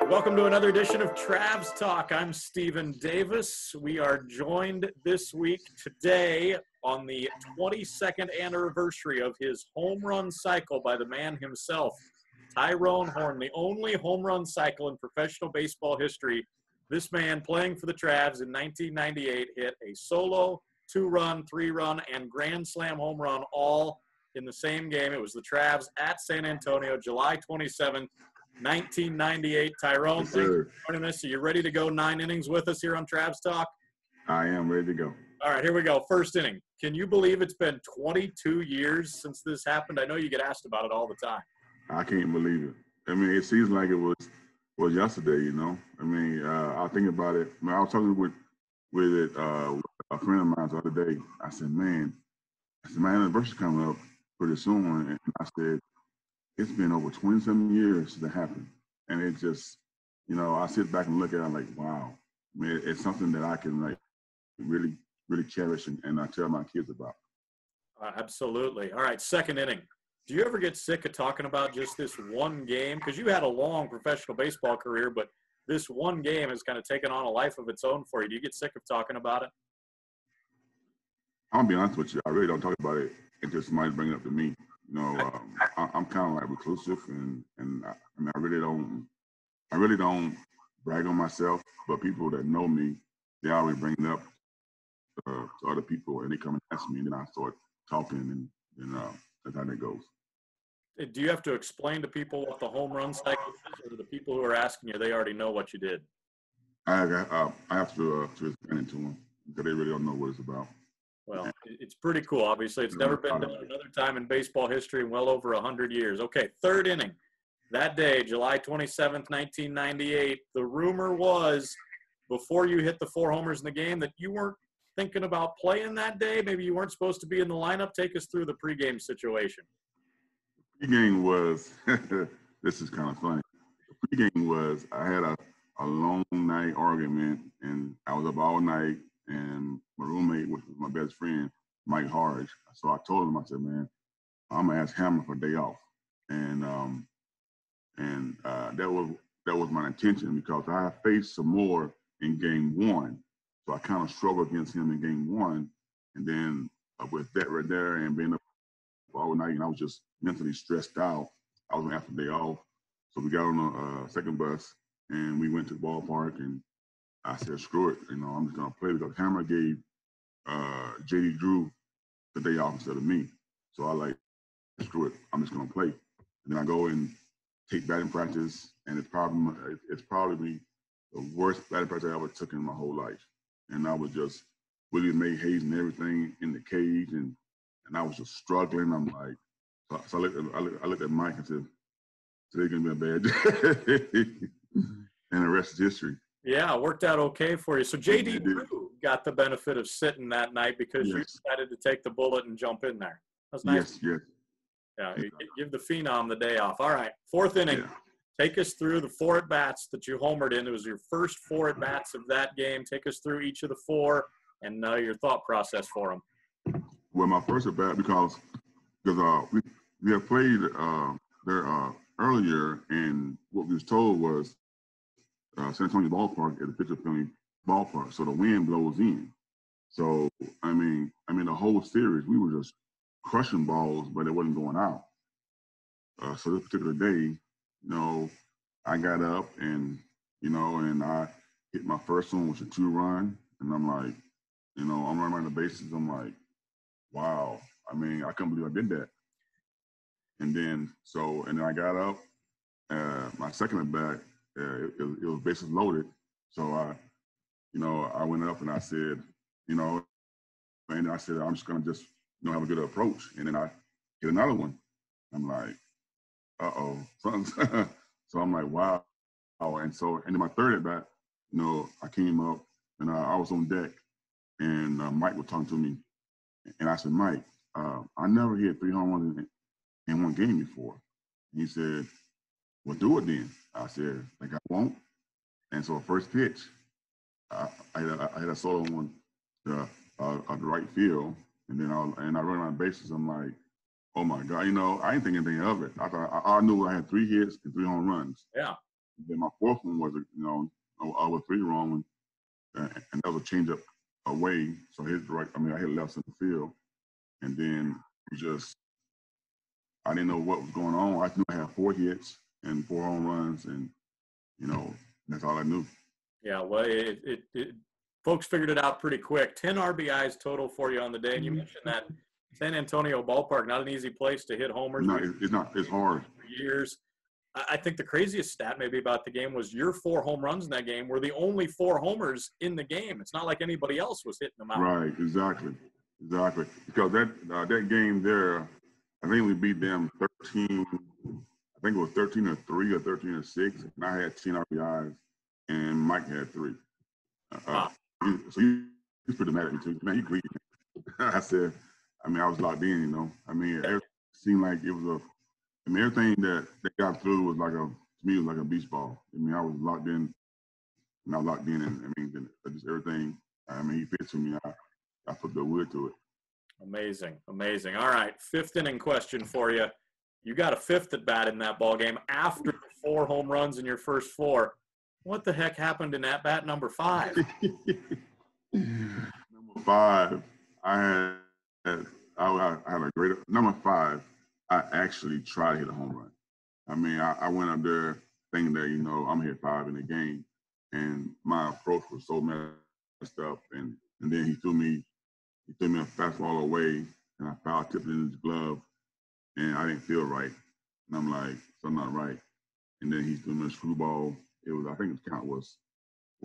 welcome to another edition of Travs Talk. I'm Stephen Davis. We are joined this week today on the 22nd anniversary of his home run cycle by the man himself, Tyrone Horne, the only home run cycle in professional baseball history. This man, playing for the Travs in 1998, hit a solo, two-run, three-run, and grand slam home run all in the same game. It was the Travs at San Antonio, July 27th, 1998. Tyrone, Yes, thank you for joining us. Are you ready to go 9 innings with us here on Travs Talk? I am ready to go. All right, here we go. First inning. Can you believe it's been 22 years since this happened? I know you get asked about it all the time. I can't believe it. I mean, it seems like it was yesterday, you know. I mean, I think about it. I mean, I was talking with a friend of mine the other day. I said, man, my anniversary coming up pretty soon. And I said, it's been over 27 years since it happened. And it just, you know, I sit back and look at it, I'm like, wow. I mean, it's something that I can, like, really, really cherish and I tell my kids about. Absolutely. All right, second inning. Do you ever get sick of talking about just this one game? Because you had a long professional baseball career, but this one game has kind of taken on a life of its own for you. Do you get sick of talking about it? I'm gonna be honest with you. I really don't talk about it until somebody brings it up to me. You know, I'm kind of like reclusive, and I really don't brag on myself. But people that know me, they always bring it up to other people, and they come and ask me, and then I start talking, and that's how that goes. Do you have to explain to people what the home run cycle is, or the people who are asking you, they already know what you did? I have to explain it to them because they really don't know what it's about. Well, it's pretty cool. Obviously, it's never been done another time in baseball history in well over 100 years. Okay, third inning. That day, July 27th, 1998, the rumor was, before you hit the 4 homers in the game, that you weren't thinking about playing that day. Maybe you weren't supposed to be in the lineup. Take us through the pregame situation. The pregame was, this is kind of funny. The pregame was, I had a long night argument, and I was up all night. And my roommate, which was my best friend, Mike Harge. So I told him, I said, man, I'm gonna ask Hammer for a day off. And that was my intention because I faced some more in game 1. So I kind of struggled against him in game 1. And then with that right there and being up all night, and I was just mentally stressed out, I was gonna ask for a day off. So we got on the second bus and we went to the ballpark, and I said, screw it, you know, I'm just going to play because Hammer gave J.D. Drew the day off instead of me. So I like, screw it, I'm just going to play. And then I go and take batting practice, and it's probably the worst batting practice I ever took in my whole life. And I was just William May Hayes and everything in the cage, and I was just struggling. I'm like, so I looked at Mike and said, today's going to be a bad day. And the rest is history. Yeah, it worked out okay for you. So J.D. Drew got the benefit of sitting that night because you decided to take the bullet and jump in there. That's nice. Yes. Yeah, give the Phenom the day off. All right, fourth inning. Yeah. Take us through the 4 at-bats that you homered in. It was your first 4 at-bats of that game. Take us through each of the 4 and your thought process for them. Well, my first at-bat, because we had played there earlier, and what we was told was San Antonio ballpark is a pitcher-friendly ballpark, so the wind blows in. So I mean, the whole series we were just crushing balls, but it wasn't going out. So this particular day, you know, I got up and and I hit my first one, which was a 2-run, and I'm like, you know, I'm running around the bases. I'm like, wow. I mean, I couldn't believe I did that. And then I got up. My second at bat. It was bases loaded, so I went up and I said, and I said I'm just gonna have a good approach, and then I hit another one. I'm like, something. So I'm like, wow, and then my third at bat, I came up and I was on deck, and Mike was talking to me, and I said, Mike, I never hit 3 home runs in one game before. And he said, well, do it then. I said, like, I won't. And so first pitch, I had a solo on the right field, and then I run around bases. I'm like, oh my God, I didn't think anything of it. I thought I knew I had 3 hits and 3 home runs. Yeah. Then my fourth one was, I was 3 wrong, and that was a change up away. So I hit I hit left center field, and then I didn't know what was going on. I knew I had 4 hits and 4 home runs, and that's all I knew. Yeah, well, folks figured it out pretty quick. 10 RBIs total for you on the day, and you mentioned that San Antonio ballpark, not an easy place to hit homers. No, it's not. It's hard. For years. I think the craziest stat maybe about the game was your 4 home runs in that game were the only 4 homers in the game. It's not like anybody else was hitting them out. Right, exactly. Because that game there, I think we beat them 13. I think it was 13-3 or 13-6, and I had 10 RBIs, and Mike had 3. Wow. So he's pretty mad at me too. Man, he greedy. I said, I was locked in. It seemed like it was everything that they got through was to me, it was like a beach ball. I was locked in, and just everything. He fit to me. I put the wood to it. Amazing. All right, 5th inning question for you. You got a 5th at bat in that ball game after the 4 home runs in your first 4. What the heck happened in at bat number 5? Number 5, I had a great number 5. I actually tried to hit a home run. I went up there thinking that, I'm hit 5 in the game. And my approach was so messed up. And then he threw me a fastball away, and I foul tipped it in his glove. And I didn't feel right. And I'm like, something not right. And then he threw me a screwball. I think the count was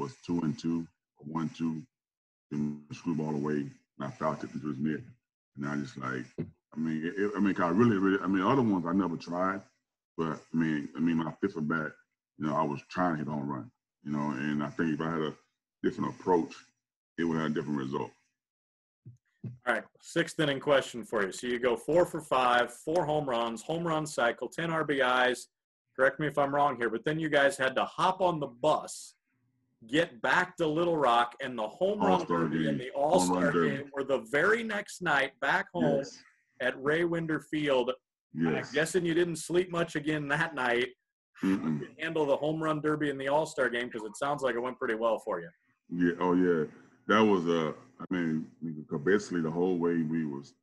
2-2 or 1-2. And the screwball away, and I foul tipped into his mitt. And I just like, I really, other ones I never tried, but my 5th at bat, I was trying to hit a home run, and I think if I had a different approach, it would have a different result. All right, 6th inning question for you. So you go 4 for 5, 4 home runs, home run cycle, 10 RBIs. Correct me if I'm wrong here, but then you guys had to hop on the bus, get back to Little Rock, and the home run derby and the All-Star game were the very next night back home at Ray Winder Field. Yes. I'm guessing you didn't sleep much again that night. How did you handle the home run derby and the All-Star game? Because it sounds like it went pretty well for you. Yeah. Oh, yeah. That was basically the whole way we was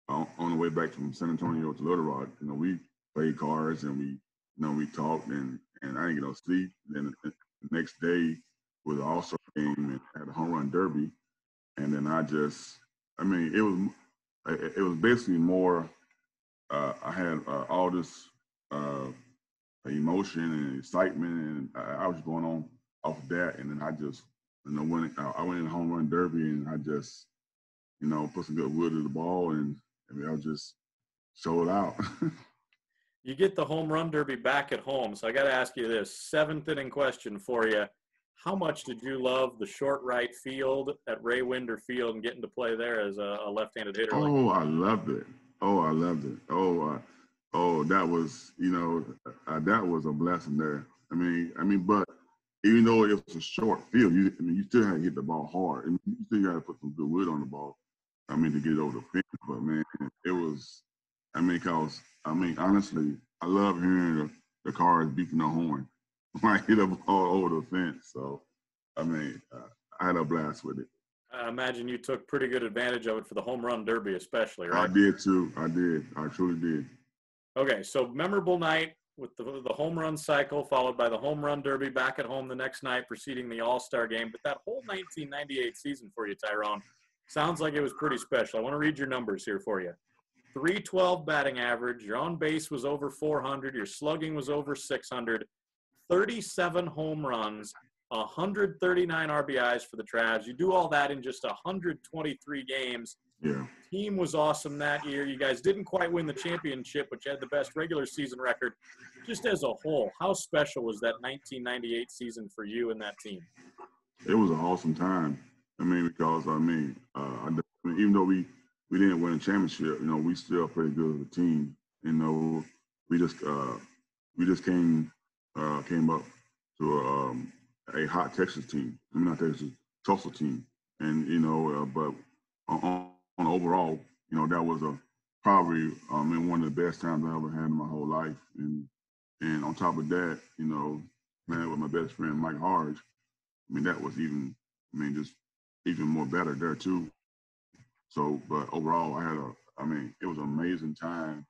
on the way back from San Antonio to Little Rock. We played cards and we talked and I didn't get no sleep. Then the next day was the All-Star game and had a home run derby, and then it was basically more. I had all this emotion and excitement, and I was going on off of that, and then I just I went in the home run derby, and I just put some good wood to the ball, and I just showed out. You get the home run derby back at home, so I got to ask you this 7th inning question for you. How much did you love the short right field at Ray Winder Field and getting to play there as a left-handed hitter? I loved it. That was, that was a blessing there. But even though it was a short field, you still had to hit the ball hard, and you still got to put some good wood on the ball. To get it over the fence. But man, it was. Because honestly, I love hearing the cars beating the horn when I hit a ball over the fence. So, I had a blast with it. I imagine you took pretty good advantage of it for the home run derby, especially, right? I did too. I did. I truly did. Okay, so memorable night with the home run cycle, followed by the home run derby back at home the next night, preceding the All-Star game. But that whole 1998 season for you, Tyrone, sounds like it was pretty special. I want to read your numbers here for you. 312 batting average, your on base was over 400, your slugging was over 600, 37 home runs, 139 RBIs for the Travs. You do all that in just 123 games. Yeah. Team was awesome that year. You guys didn't quite win the championship, but you had the best regular season record. Just as a whole, how special was that 1998 season for you and that team? It was an awesome time. Because even though we didn't win a championship, we still played good as a team. We just came up to a hot Texas team. Not Texas, Tulsa team. And but on overall, that was probably one of the best times I ever had in my whole life. And on top of that, man, with my best friend Mike Harge. I mean, that was even, I mean, just even more better there too. So, but overall, I mean, it was an amazing time,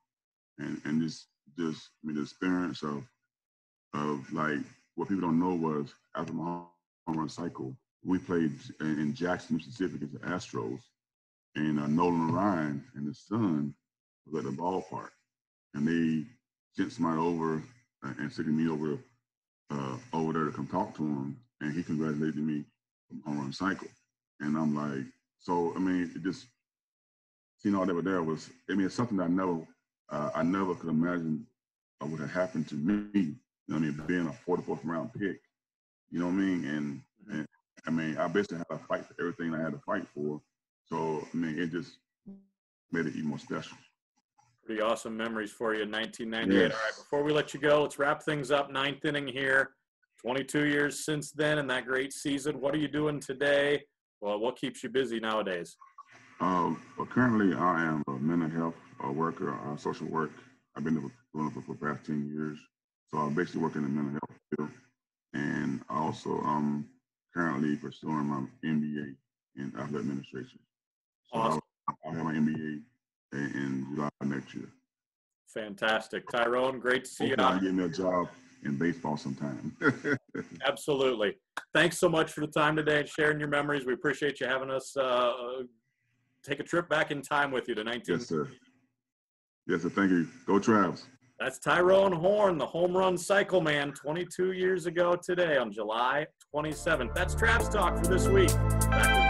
and I mean, the experience of like what people don't know was after my home run cycle, we played in Jackson, Mississippi against the Astros, and Nolan Ryan and his son was at the ballpark, and they sent somebody over and sent me over there to come talk to him, and he congratulated me on home run cycle, and I'm like, so I mean, it just seeing all that were there was, I mean, it's something that I never could imagine would have happened to me. You know what I mean, being a 44th round pick. You know what I mean, and I mean, I basically had to fight for everything I had to fight for. So I mean, it just made it even more special. Pretty awesome memories for you in 1998. Yes. All right, before we let you go, let's wrap things up. 9th inning here. 22 years since then and that great season. What are you doing today? Well, what keeps you busy nowadays? Well, currently, I am a mental health worker, social work. I've been doing it for the past 10 years. So I basically work in the mental health field. And also, I'm currently pursuing my MBA in athletic administration. So Awesome. I'll have my MBA in July next year. Fantastic. Tyrone, great to see you. I'll get me a job in baseball sometime. Absolutely. Thanks so much for the time today and sharing your memories. We appreciate you having us take a trip back in time with you to 19. Yes, sir. Yes, sir. Thank you. Go Travs. That's Tyrone Horne, the home run cycle man, 22 years ago today on July 27th. That's Travs Talk for this week. Back